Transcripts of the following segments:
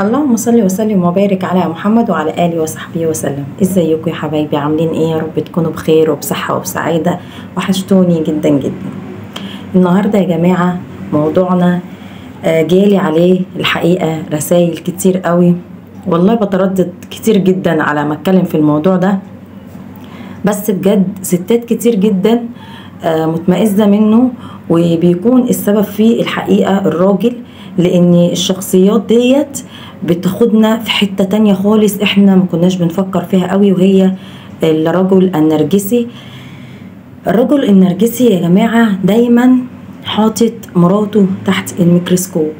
اللهم صل وسلم وبارك على محمد وعلى آله وصحبه وسلم. ازيكم يا حبايبي؟ عاملين ايه؟ يا رب تكونوا بخير وبصحة وبسعادة. وحشتوني جدا جدا. النهاردة يا جماعة موضوعنا جالي عليه الحقيقة رسائل كتير قوي، والله بتردد كتير جدا على ما اتكلم في الموضوع ده، بس بجد ستات كتير جدا متمئزة منه، وبيكون السبب فيه الحقيقة الراجل، لان الشخصيات ديت بتاخدنا في حتة تانية خالص احنا ما كناش بنفكر فيها قوي، وهي الرجل النرجسي. الرجل النرجسي يا جماعة دايما حاطط مراته تحت الميكروسكوب،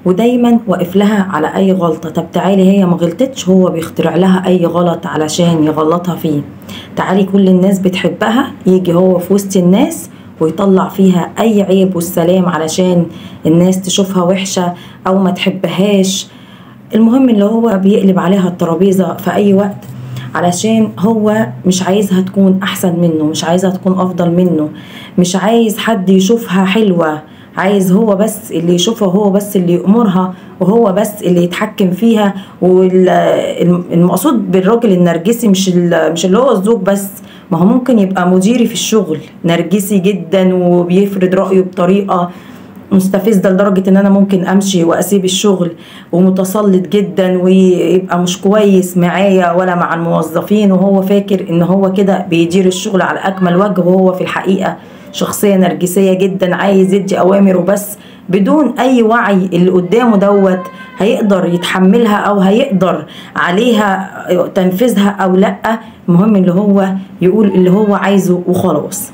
ودايما واقف لها على اي غلطة. طب تعالي، هي ما غلطتش، هو بيخترع لها اي غلط علشان يغلطها فيه. تعالي، كل الناس بتحبها، يجي هو في وسط الناس ويطلع فيها اي عيب والسلام علشان الناس تشوفها وحشة او ما تحبهاش. المهم اللي هو بيقلب عليها الترابيزة في اي وقت، علشان هو مش عايزها تكون احسن منه، مش عايزها تكون افضل منه، مش عايز حد يشوفها حلوة، عايز هو بس اللي يشوفها، وهو بس اللي يأمرها، وهو بس اللي يتحكم فيها. والمقصود بالراجل النرجسي مش اللي هو الزوج بس، ما هو ممكن يبقى مديري في الشغل نرجسي جدا وبيفرض رأيه بطريقة مستفزة لدرجة ان انا ممكن امشي واسيب الشغل، ومتسلط جدا ويبقى مش كويس معايا ولا مع الموظفين، وهو فاكر ان هو كده بيدير الشغل على اكمل وجه، وهو في الحقيقة شخصية نرجسية جدا، عايز يدي اوامر وبس، بدون اي وعي اللي قدامه دوت هيقدر يتحملها او هيقدر عليها تنفيذها او لا. المهم اللي هو يقول اللي هو عايزه وخلاص.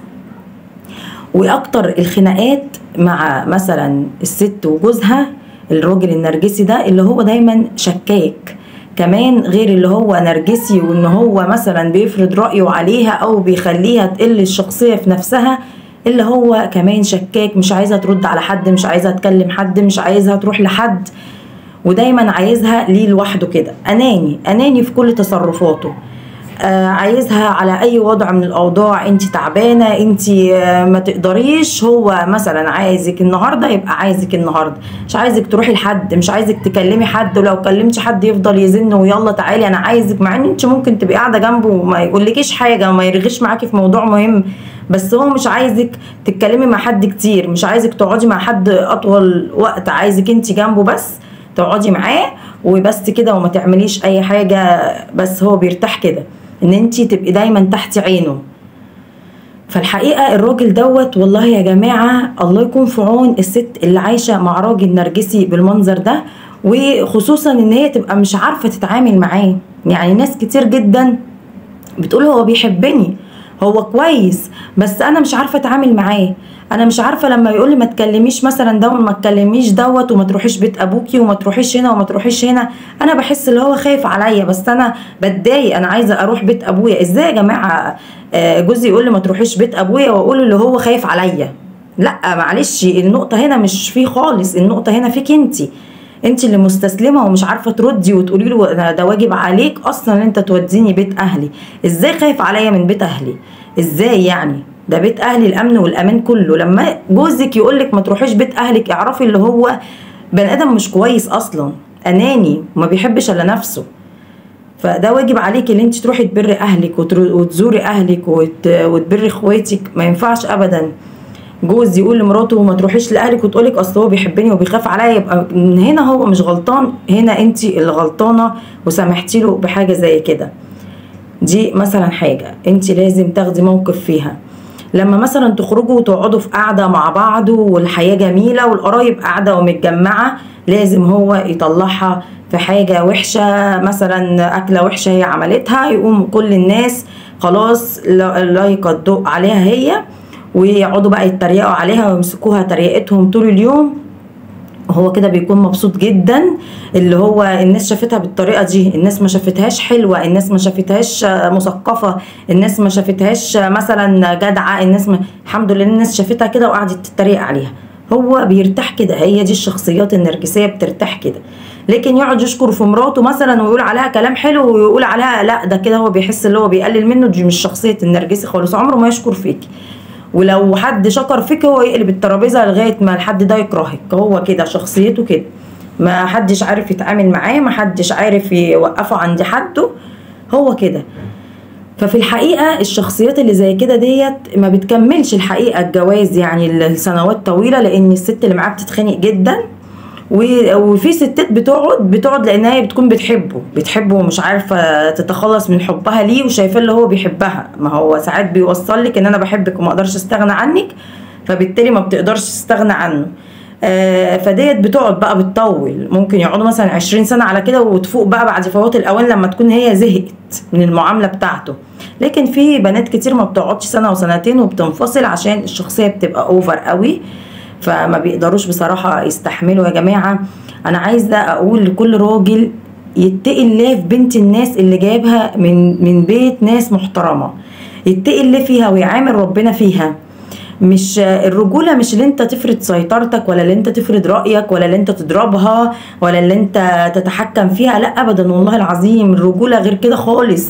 واكتر الخناقات مع مثلا الست وجوزها الراجل النرجسي ده، اللي هو دايما شكاك كمان، غير اللي هو نرجسي وان هو مثلا بيفرض رأيه عليها او بيخليها تقل الشخصية في نفسها، اللي هو كمان شكاك، مش عايزها ترد على حد، مش عايزها تكلم حد، مش عايزها تروح لحد، ودايما عايزها ليه لوحده كده. اناني في كل تصرفاته، عايزها على اي وضع من الاوضاع. انت تعبانه، انت ما تقدريش، هو مثلا عايزك النهارده يبقى عايزك النهارده، مش عايزك تروحي لحد، مش عايزك تكلمي حد، ولو كلمتي حد يفضل يزن ويلا تعالي انا عايزك، مع ان انت ممكن تبقي قاعده جنبه وما يقولكيش حاجه وما يرغيش معاكي في موضوع مهم، بس هو مش عايزك تتكلمي مع حد كتير، مش عايزك تقعدي مع حد اطول وقت، عايزك انت جنبه بس تقعدي معاه وبس كده، وما تعمليش اي حاجه، بس هو بيرتاح كده ان انتي تبقي دايما تحت عينه. فالحقيقة الراجل دوت والله يا جماعة الله يكون في عون الست اللي عايشة مع راجل نرجسي بالمنظر ده، وخصوصا ان هي تبقى مش عارفة تتعامل معاه. يعني ناس كتير جدا بتقول هو بيحبني، هو كويس، بس انا مش عارفه اتعامل معاه، انا مش عارفه لما يقول لي ما تكلميش مثلا ده وما تكلميش دوت، وما تروحيش بيت ابوكي، وما تروحيش هنا وما تروحيش هنا، انا بحس اللي هو خايف عليا، بس انا بتضايق، انا عايزه اروح بيت ابويا. ازاي يا جماعه جوزي يقول لي ما تروحيش بيت ابويا واقول اللي هو خايف عليا؟ لا معلش، النقطه هنا مش فيه خالص، النقطه هنا فيك انت اللي مستسلمه ومش عارفه تردي وتقولي له ده واجب عليك اصلا انت توديني بيت اهلي. ازاي خايف عليا من بيت اهلي؟ ازاي يعني؟ ده بيت اهلي الامن والامان كله. لما جوزك يقولك ما تروحيش بيت اهلك، اعرفي اللي هو بني ادم مش كويس اصلا، اناني وما بيحبش الا نفسه. فده واجب عليك ان انت تروحي تبري اهلك وتزوري اهلك وتبري اخواتك. ما ينفعش ابدا جوز يقول لمراته ما تروحيش لاهلك وتقولك اصل هو بيحبني وبيخاف عليا، يبقى هنا هو مش غلطان، هنا انت اللي غلطانه وسامحتي له بحاجه زي كده. دي مثلا حاجه انت لازم تاخدي موقف فيها. لما مثلا تخرجوا وتقعدوا في قاعده مع بعض والحياه جميله والقرايب قاعده ومتجمعه، لازم هو يطلعها في حاجه وحشه، مثلا اكله وحشه هي عملتها، يقوم كل الناس خلاص لايقه الضوء عليها هي، ويقعدوا بقى يتريقوا عليها ويمسكوها تريقتهم طول اليوم. هو كده بيكون مبسوط جدا، اللي هو الناس شافتها بالطريقة دي، الناس ما شافتهاش حلوة، الناس ما شافتهاش مثقفة، الناس ما شافتهاش مثلا جدعة، الحمد لله الناس شافتها كده وقعدت تتريق عليها. هو بيرتاح كده، هي دي الشخصيات النرجسية بترتاح كده. لكن يقعد يشكر في مراته مثلا ويقول عليها كلام حلو ويقول عليها لا، ده كده هو بيحس اللي هو بيقلل منه. دي مش شخصية النرجسي خالص، عمره ما يشكر فيكي، ولو حد شكر فيك هو يقلب الترابيزه لغايه ما الحد ده يكرهك. هو كده شخصيته كده، ما حدش عارف يتعامل معاه، ما حدش عارف يوقفه عند حده، هو كده. ففي الحقيقة الشخصيات اللي زي كده ديت ما بتكملش الحقيقة الجواز يعني السنوات طويلة، لان الست اللي معاه بتتخانق جدا. وفي ستات بتقعد لانها هي بتكون بتحبه ومش عارفه تتخلص من حبها ليه، وشايفاه اللي هو بيحبها. ما هو ساعات بيوصل لك ان انا بحبك وما اقدرش استغنى عنك، فبالتالي ما بتقدرش تستغنى عنه. فديت بتقعد بقى بتطول، ممكن يقعدوا مثلا 20 سنه على كده، وتفوق بقى بعد فوات الاوان لما تكون هي زهقت من المعامله بتاعته. لكن في بنات كتير ما بتقعدش سنه وسنتين وبتنفصل عشان الشخصيه بتبقى اوفر قوي، فما بيقدروش بصراحة يستحملوا. يا جماعة أنا عايزة أقول لكل راجل يتقي الله في بنت الناس اللي جايبها من بيت ناس محترمة، يتقي الله فيها ويعامل ربنا فيها. مش الرجولة مش اللي انت تفرض سيطرتك، ولا اللي انت تفرض رأيك، ولا اللي انت تضربها، ولا اللي انت تتحكم فيها، لا أبدا والله العظيم. الرجولة غير كده خالص.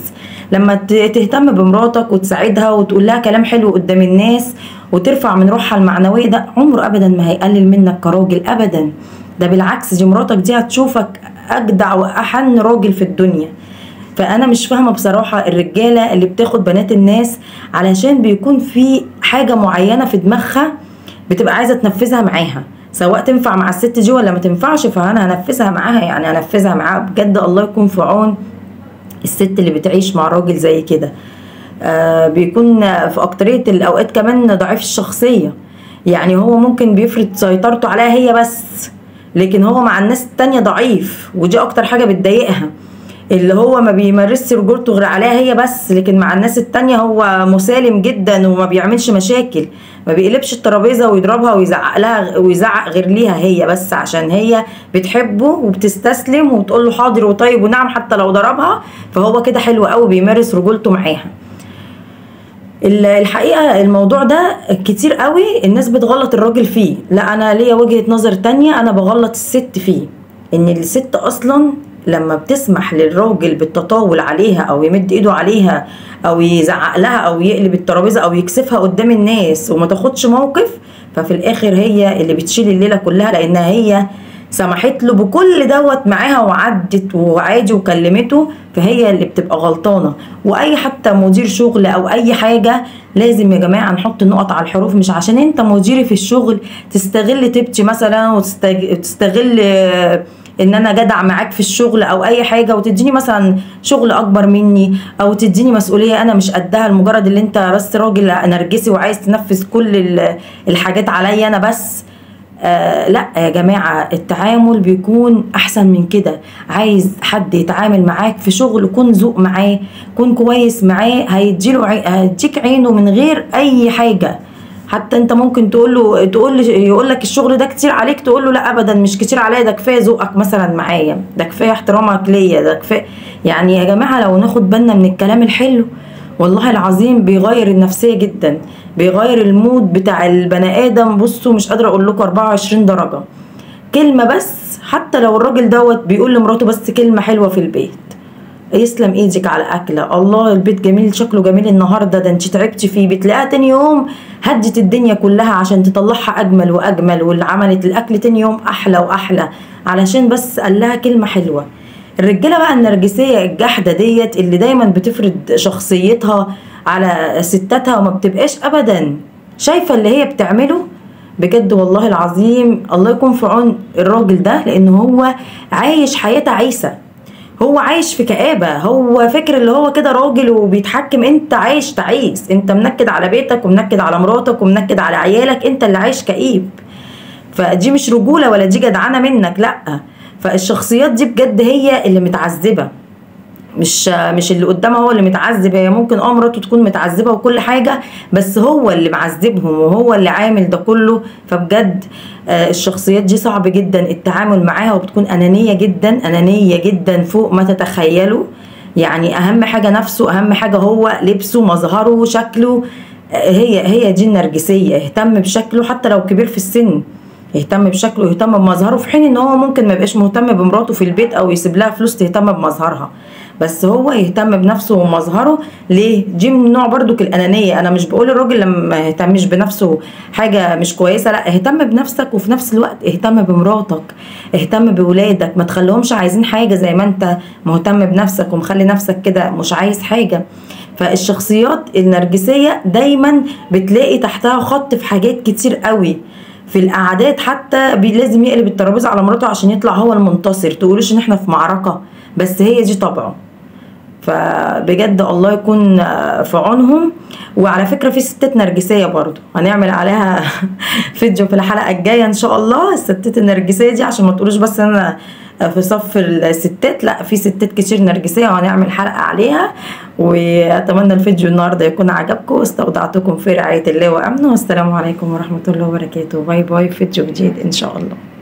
لما تهتم بمراتك وتساعدها وتقول لها كلام حلو قدام الناس وترفع من روحها المعنوية، ده عمره أبدا ما هيقلل منك كراجل أبدا. ده بالعكس، دي مراتك دي هتشوفك أجدع وأحن راجل في الدنيا. فأنا مش فاهمة بصراحة الرجالة اللي بتاخد بنات الناس علشان بيكون في حاجة معينة في دماغها بتبقى عايزة تنفذها معاها، سواء تنفع مع الست دي ولا ما تنفعش، فأنا هنفذها معاها. يعني هنفذها معاها بجد. الله يكون في عون الست اللي بتعيش مع راجل زي كده. بيكون في أكترية الأوقات كمان ضعيف الشخصية. يعني هو ممكن بيفرض سيطرته عليها هي بس، لكن هو مع الناس التانية ضعيف، ودي أكتر حاجة بتضايقها. اللي هو ما بيمارسش رجولته غير عليها هي بس، لكن مع الناس التانية هو مسالم جدا وما بيعملش مشاكل، ما بيقلبش الترابيزة ويضربها ويزعق لها ويزعق غير ليها هي بس، عشان هي بتحبه وبتستسلم وبتقول له حاضر وطيب ونعم حتى لو ضربها. فهو كده حلو قوي بيمارس رجولته معاها. الحقيقة الموضوع ده كتير قوي الناس بتغلط الراجل فيه. لا، انا ليا وجهة نظر تانية، انا بغلط الست فيه. ان الست اصلا لما بتسمح للراجل بالتطاول عليها او يمد ايده عليها او يزعق لها او يقلب الترابيزه او يكسفها قدام الناس وما تاخدش موقف، ففي الاخر هي اللي بتشيل الليله كلها، لانها هي سمحت له بكل دوت معاها وعدت وعادي وكلمته، فهي اللي بتبقى غلطانه. واي حتى مدير شغل او اي حاجه لازم يا جماعه نحط النقط على الحروف. مش عشان انت مديري في الشغل تستغل تبتي مثلا وتستغل ان انا جدع معاك في الشغل او اي حاجه، وتديني مثلا شغل اكبر مني او تديني مسؤوليه انا مش قدها، لمجرد ان انت بس راجل نرجسي وعايز تنفذ كل الحاجات عليا انا بس. لا يا جماعه، التعامل بيكون احسن من كده. عايز حد يتعامل معاك في شغل، كن ذوق معاه، كن كويس معاه، هيديك عينه من غير اي حاجه. حتى انت ممكن يقول لك الشغل ده كتير عليك، تقول له لا ابدا مش كتير عليا، ده كفايه ذوقك مثلا معايا، ده كفايه احترامك ليا، ده كفايه. يعني يا جماعه لو ناخد بالنا من الكلام الحلو والله العظيم بيغير النفسيه جدا، بيغير المود بتاع البني ادم. بصوا مش قادره اقول لكم 24 درجه. كلمه بس، حتى لو الراجل دوت بيقول لمراته بس كلمه حلوه في البيت، يسلم ايدك على اكله، الله البيت جميل، شكله جميل النهارده، ده انت تعبتي فيه، بتلاقيها تاني يوم هدت الدنيا كلها عشان تطلعها اجمل واجمل، واللي عملت الاكل تاني يوم احلى واحلى علشان بس قال لها كلمه حلوه. الرجاله بقى النرجسيه الجحده ديت اللي دايما بتفرض شخصيتها على ستاتها وما بتبقاش ابدا شايفه اللي هي بتعمله. بجد والله العظيم الله يكون في عون الراجل ده، لان هو عايش حياه تعيسه، هو عايش في كآبة، هو فاكر اللي هو كده راجل وبيتحكم. انت عايش تعيس، انت منكد على بيتك ومنكد على مراتك ومنكد على عيالك، انت اللي عايش كئيب. فدي مش رجولة ولا دي جدعانة منك، لأ. فالشخصيات دي بجد هي اللي متعذبة، مش اللي قدامها هو اللي متعذب. هي ممكن مراته تكون متعذبة وكل حاجة، بس هو اللي معذبهم وهو اللي عامل ده كله. فبجد الشخصيات دي صعب جدا التعامل معاها، وبتكون أنانية جدا، أنانية جدا فوق ما تتخيلوا. يعني أهم حاجة نفسه، أهم حاجة هو لبسه، مظهره، شكله. هي دي النرجسية. اهتم بشكله حتى لو كبير في السن، يهتم بشكله ويهتم بمظهره، في حين ان هو ممكن ما يبقاش مهتم بمراته في البيت او يسيب لها فلوس تهتم بمظهرها، بس هو يهتم بنفسه ومظهره. ليه؟ دي من نوع برضو الانانيه. انا مش بقول الراجل لما ما يهتمش بنفسه حاجه مش كويسه، لا، اهتم بنفسك وفي نفس الوقت اهتم بمراتك، اهتم بولادك، ما تخليهمش عايزين حاجه زي ما انت مهتم بنفسك ومخلي نفسك كده مش عايز حاجه. فالشخصيات النرجسيه دايما بتلاقي تحتها خط في حاجات كتير قوي. في القعدات حتى لازم يقلب الترابيزه على مراته عشان يطلع هو المنتصر، تقولوش ان احنا في معركه، بس هي دي طبعه. فبجد الله يكون في عونهم. وعلى فكرة في ستات نرجسية برضو هنعمل عليها فيديو في الحلقة الجاية ان شاء الله، الستات النرجسية دي، عشان ما تقولوش بس انا في صف الستات، لا، في ستات كتير نرجسية وهنعمل حلقة عليها. واتمنى الفيديو النهاردة يكون عجبكم، واستودعتكم في رعاية الله وامنه، والسلام عليكم ورحمة الله وبركاته. باي باي، فيديو جديد ان شاء الله.